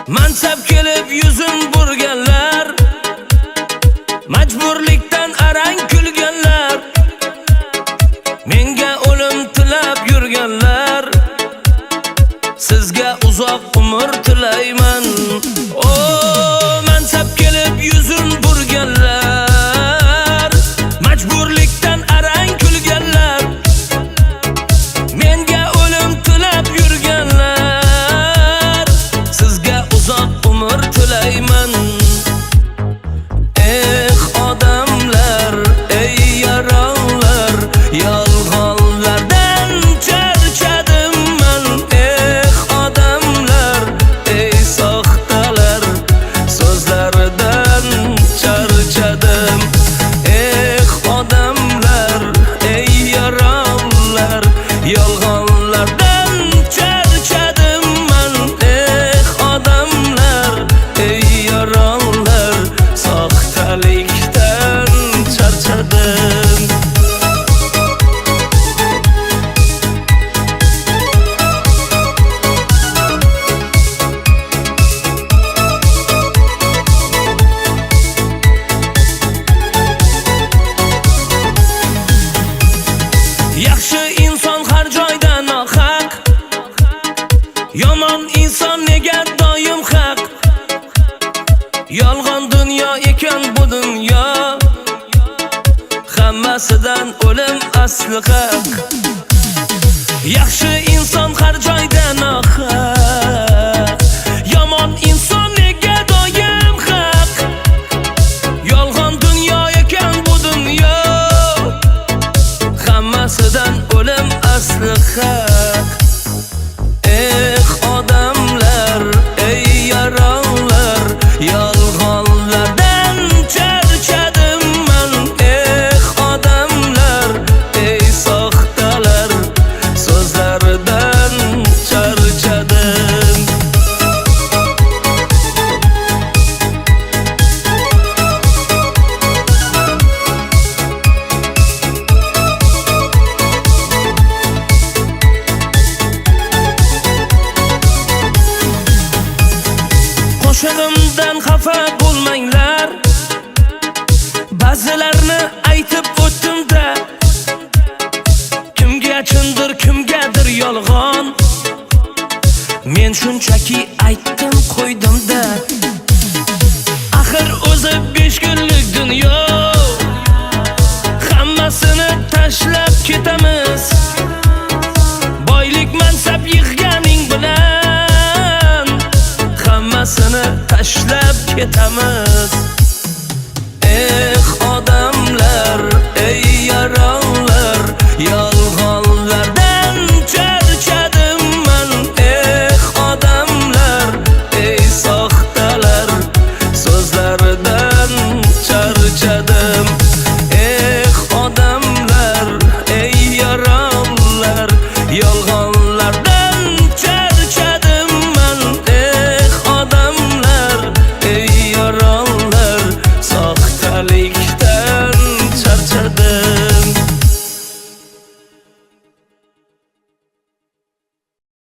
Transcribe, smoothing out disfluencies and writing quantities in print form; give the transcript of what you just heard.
Mansab kelib yuzin burganlar, majburlikdan arang kulganlar, menga o'lim tilab yurganlar, sizga uzoq umr tilayman. O mansab kelib yuzin burganlar, majburlikdan arang kulganlar, menga o'lim tilab yurganlar, sizga uzoq umr tilayman. Odamlar, ey yaronlar, yolg'onlardan charchadim man. Odamlar, ey soxtalar, so'zlaridan charchadim. Odamlar, ey yaronlar, yolg'onlardan charchadim man. Odamlar, ey yaronlar, soxtalikdan charchadim. Yaxshi inson har joyda nohaq, yomon inson nega doim haq. Yolg'on dunyo ekan bu dunyo, hammasidan o'lim asli haq. Yaxshi inson har joyda nohaq, yomon inson nega doim haq. Yolg'on dunyo ekan bu dunyo, hammasidan o'lim asli haq. Odamlar, ey yaronlar, yolg'onlardan charchadim man. Odamlar, ey soxtalar, so'zlaridan charchadim. Qo'shig'imdan xafa bo'lmanglar, ba'zilarni aytib o'tdim-da. Kimga chindir, kimgadir yolg'on, men shunchaki aytdim qo'ydim-da. Axir o'zi 5 kunlik dunyo, hammasini tashlab ketamiz. Boylik mansab yig'ganing bilan hammasini tashlab ketamiz.